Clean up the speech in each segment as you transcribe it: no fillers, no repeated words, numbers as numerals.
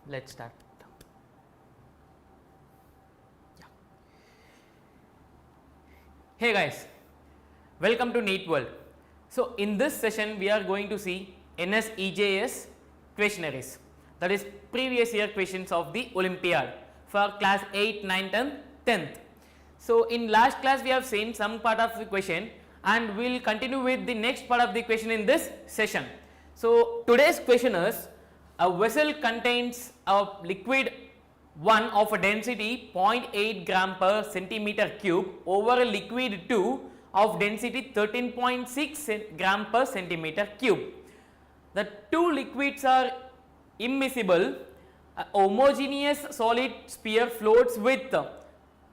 let's start. Yeah. Hey guys, welcome to NEET World. So in this session we are going to see NSEJS questionnaires, that is previous year questions of the Olympiad for class 8, 9th and 10th. So in last class we have seen some part of the question and we will continue with the next part of the question in this session. So today's question is, a vessel contains a liquid 1 of a density 0.8 gram per centimeter cube over a liquid 2 of density 13.6 gram per centimeter cube. The two liquids are immiscible. A homogeneous solid sphere floats with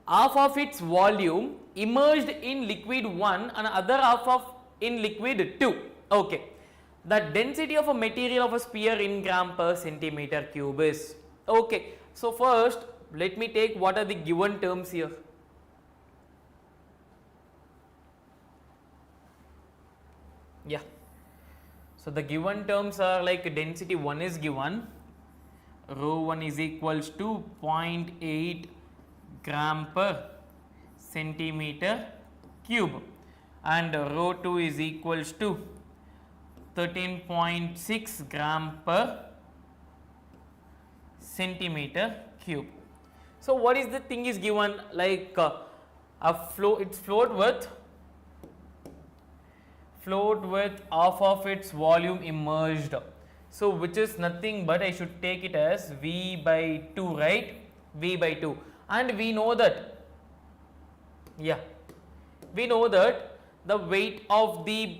half of its volume immersed in liquid 1 and other half of in liquid 2. Okay. The density of a material of a sphere in gram per centimeter cube is. Okay. So first let me take what are the given terms here. Yeah. So the given terms are like density 1 is given, rho 1 is equals to 0.8 gram per centimeter cube and rho 2 is equals to 13.6 gram per centimeter cube. So what is the thing is given, like it's float with half of its volume immersed. So which is nothing but I should take it as V by 2, right? V by 2, and we know that, yeah, we know that the weight of the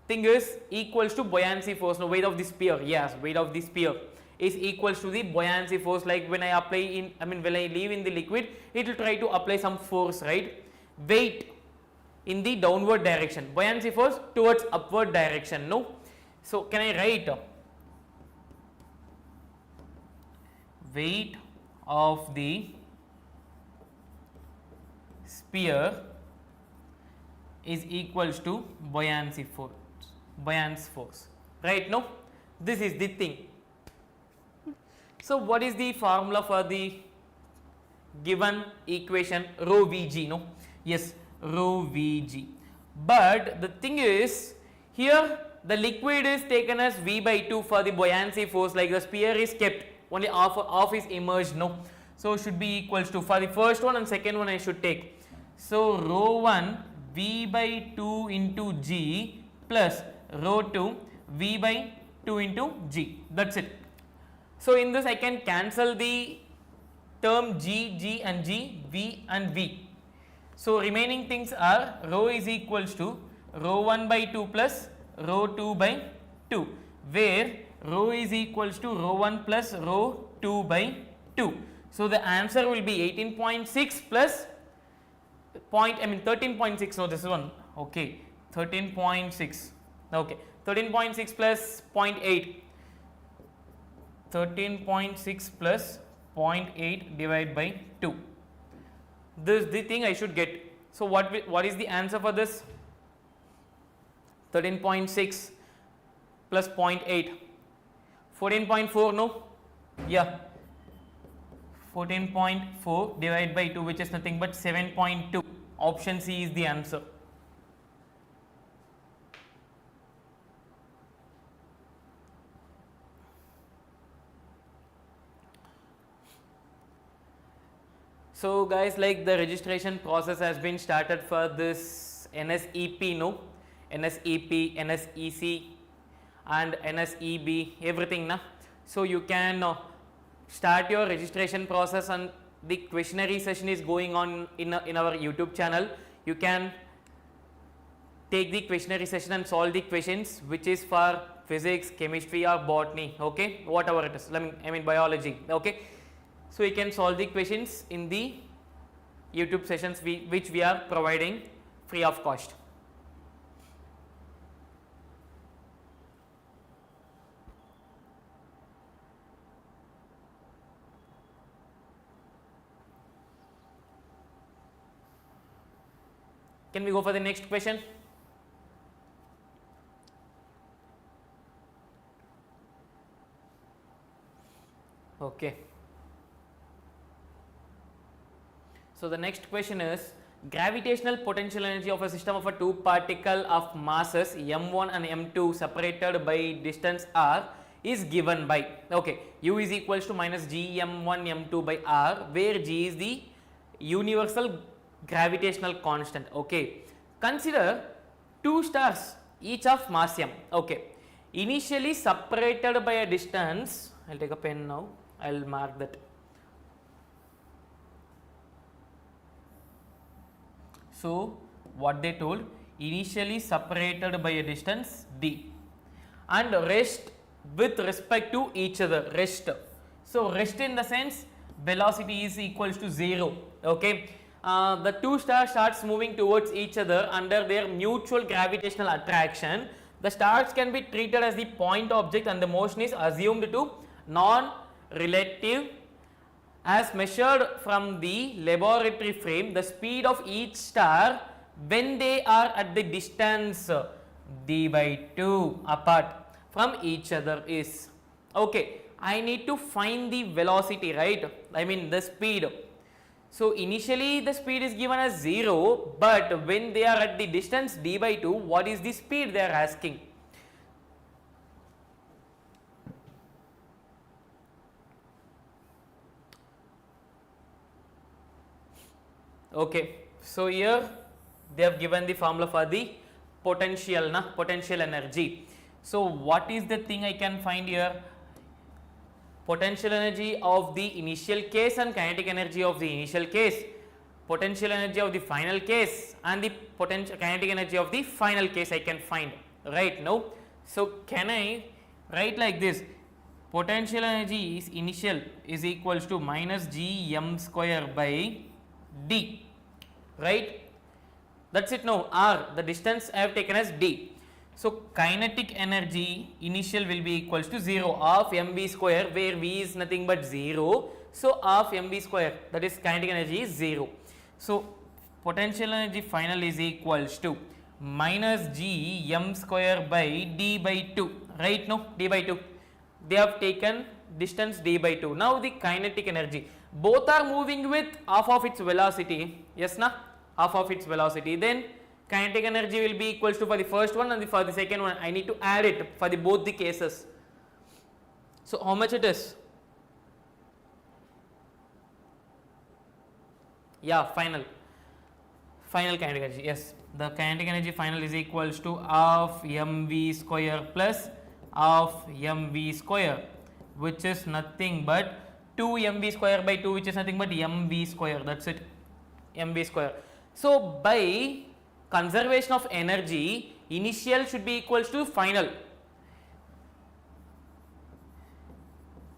thing is equals to buoyancy force. No, weight of the sphere, yes, weight of the sphere is equals to the buoyancy force. Like when I apply in, when I leave in the liquid, it will try to apply some force, right? Weight in the downward direction, buoyancy force towards upward direction. No, so can I write weight of the sphere is equals to buoyancy force, right? No, this is the thing. So what is the formula for the given equation? Rho Vg, no? Yes, rho Vg. But the thing is, here the liquid is taken as V by 2 for the buoyancy force, like the sphere is kept, only half is immersed, no? So should be equals to, for the first one and second one I should take. So rho 1 V by 2 into G plus rho 2 V by 2 into G, that's it. So in this I can cancel the term G, G and G, V and V. So remaining things are rho is equals to rho 1 by 2 plus rho 2 by 2, where rho is equals to rho 1 plus rho 2 by 2. So the answer will be 18.6 plus 13.6, no, this is one, okay, 13.6, okay, 13.6 plus 0.8, 13.6 plus 0.8 divided by 2. This is the thing I should get. So what is the answer for this? 13.6 plus 0.8, 14.4, no? Yeah, 14.4 divided by 2, which is nothing but 7.2. Option C is the answer. So guys, like the registration process has been started for this NSEP, no? NSEP, NSEC and NSEB, everything, na? So you can start your registration process, and the questionnaire session is going on in our YouTube channel. You can take the questionnaire session and solve the questions which is for physics, chemistry or botany, okay, whatever it is, I mean biology, okay. So you can solve the questions in the YouTube sessions which we are providing free of cost. Can we go for the next question? Okay. Okay. So the next question is, gravitational potential energy of a system of a two particle of masses m1 and m2 separated by distance r is given by, okay, u is equals to minus g m1 m2 by r, where g is the universal gravitational constant. Okay, consider two stars each of mass m, okay, initially separated by a distance, I'll take a pen now, I'll mark that. So what they told, initially separated by a distance d and rest with respect to each other, rest. So rest in the sense velocity is equals to 0, okay. The two stars starts moving towards each other under their mutual gravitational attraction. The stars can be treated as the point object and the motion is assumed to non-relative. As measured from the laboratory frame, the speed of each star when they are at the distance d by 2 apart from each other is, okay, I need to find the velocity, right, I mean the speed. So initially the speed is given as 0, but when they are at the distance d by 2, what is the speed they are asking? Okay, so here they have given the formula for the potential, potential energy. So what is the thing I can find here? Potential energy of the initial case and kinetic energy of the initial case, potential energy of the final case and the potential kinetic energy of the final case I can find right now. So can I write like this, potential energy is initial is equals to minus g m square by d, right, that's it. Now r, the distance I have taken as d. So kinetic energy initial will be equals to 0 of mv square, where v is nothing but 0. So of mv square, that is kinetic energy, is 0. So potential energy final is equals to minus g m square by d by 2, right, no, d by 2. They have taken distance d by 2. Now the kinetic energy, both are moving with half of its velocity, yes na, half of its velocity, then kinetic energy will be equals to for the first one and for the second one I need to add it for the both the cases. So how much it is? Yeah, final kinetic energy, yes, the kinetic energy final is equals to half mv square plus half mv square, which is nothing but 2 mv square by 2, which is nothing but mv square, that's it, mv square. So by conservation of energy, initial should be equals to final.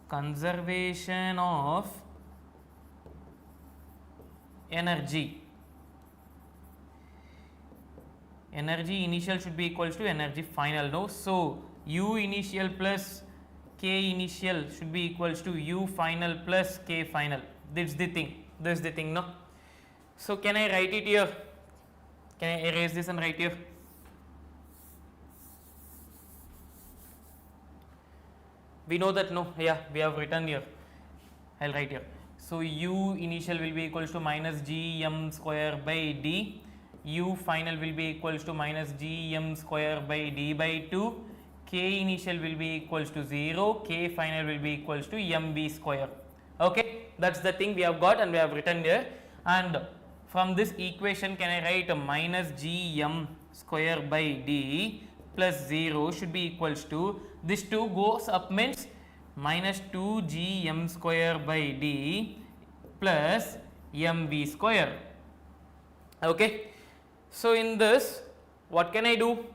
Conservation of energy, energy initial should be equals to energy final, no. So u initial plus k initial should be equals to u final plus k final. This is the thing, no. So can I write it here? Can I erase this and write here? We know that, no, yeah, we have written here, I'll write here. So u initial will be equals to minus g m square by d, u final will be equals to minus g m square by d by 2, k initial will be equals to 0, k final will be equals to mv square. Okay, that's the thing we have got and we have written here. And from this equation, can I write a minus g m square by d plus 0 should be equals to, this 2 goes up means minus 2 g m square by d plus mv square. Okay, so in this what can I do?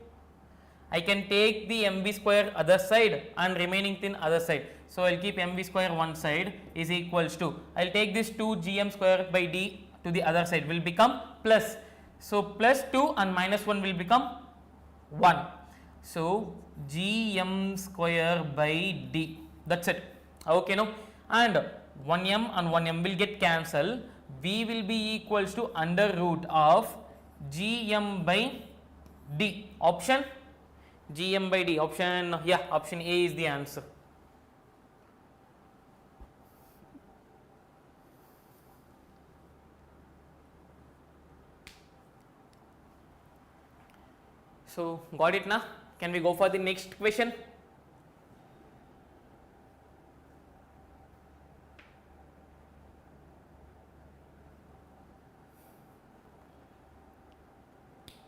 I can take the mv square other side and remaining thing other side. So I'll keep mv square one side is equals to, I'll take this 2 gm square by d to the other side, will become plus. So plus 2 and minus 1 will become 1. So gm square by d, that's it. Okay, no, and 1m and 1m will get cancelled. V will be equals to under root of gm by d. Option gm by d, option, yeah, option A is the answer. So got it now? Can we go for the next question?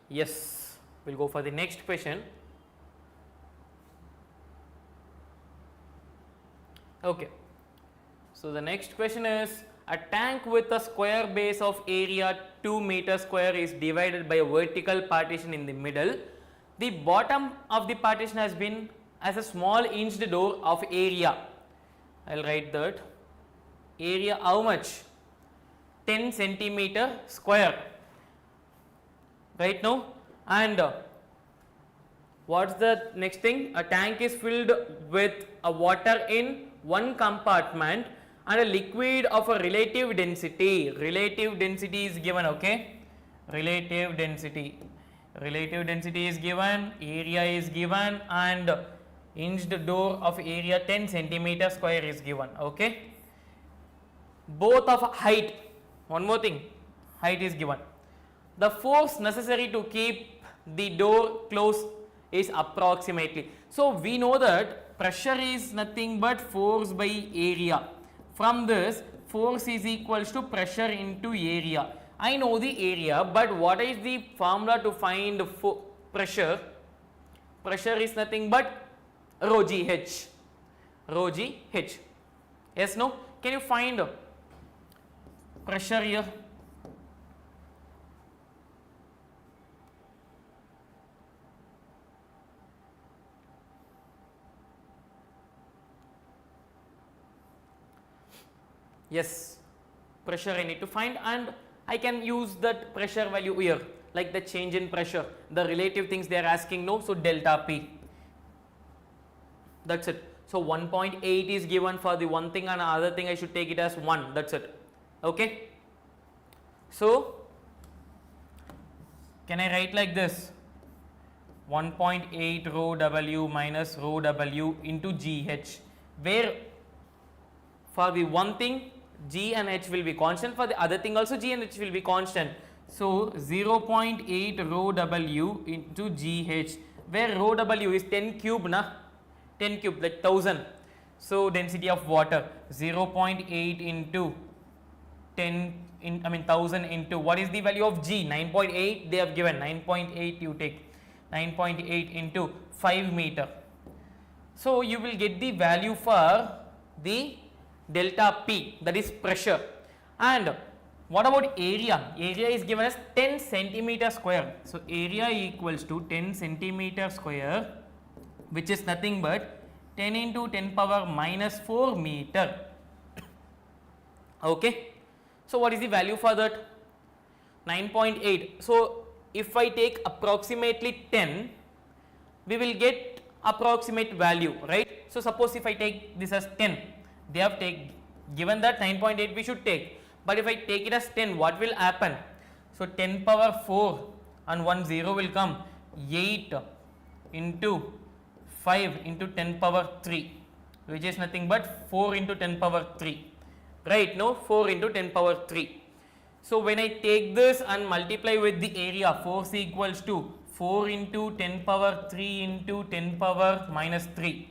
Yes, we'll go for the next question. Okay. So the next question is, a tank with a square base of area 2 meter square is divided by a vertical partition in the middle. The bottom of the partition has been as a small hinged door of area. I will write that. Area how much? 10 centimeter square. Right now, and what's the next thing? A tank is filled with a water in one compartment and a liquid of a relative density. Relative density is given, okay? Relative density is given, area is given, and hinged door of area 10 centimeter square is given, okay? Both of height, one more thing, height is given. The force necessary to keep the door closed is approximately. So we know that pressure is nothing but force by area. From this, force is equals to pressure into area. I know the area, but what is the formula to find pressure? Pressure is nothing but rho GH. Rho GH. Yes, no? Can you find pressure here? Yes, pressure I need to find, and I can use that pressure value here, like the change in pressure, the relative things they are asking, no, so delta P. That's it. So 1.8 is given for the one thing, and other thing I should take it as 1, that's it. Okay. So can I write like this? 1.8 rho W minus rho W into GH, where for the one thing G and H will be constant, for the other thing also G and H will be constant. So 0.8 rho W into GH, where rho W is 10 cube, na? 10 cube, like 1000. So density of water 0.8 into 1000 into what is the value of G? 9.8 they have given, 9.8 you take, 9.8 into 5 meter. So you will get the value for the delta P, that is pressure. And what about area? Area is given as 10 centimeter square. So area equals to 10 centimeter square, which is nothing but 10 into 10 power minus 4 meter. Okay. So what is the value for that? 9.8. So if I take approximately 10, we will get approximate value, right? So suppose if I take this as 10, they have given that 9.8 we should take, but if I take it as 10, what will happen? So 10 power 4 and 1 0 will come, 8 into 5 into 10 power 3, which is nothing but 4 into 10 power 3, right? No, 4 into 10 power 3. So when I take this and multiply with the area, force equals to 4 into 10 power 3 into 10 power minus 3,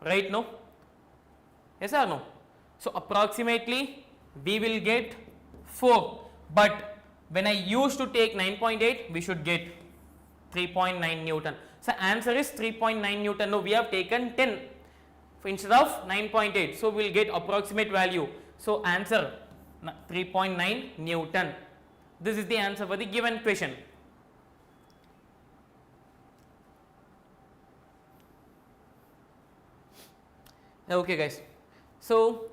right? No? Yes or no? So approximately we will get 4, but when I used to take 9.8, we should get 3.9 Newton. So answer is 3.9 Newton. No, we have taken 10 instead of 9.8. So we will get approximate value. So answer 3.9 Newton. This is the answer for the given question. Okay guys, so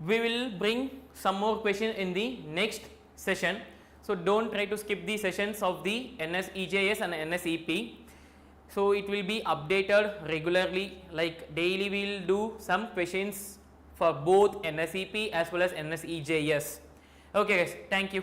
we will bring some more questions in the next session. So don't try to skip the sessions of the NSEJS and NSEP. So it will be updated regularly, like daily we will do some questions for both NSEP as well as NSEJS. Okay guys, thank you.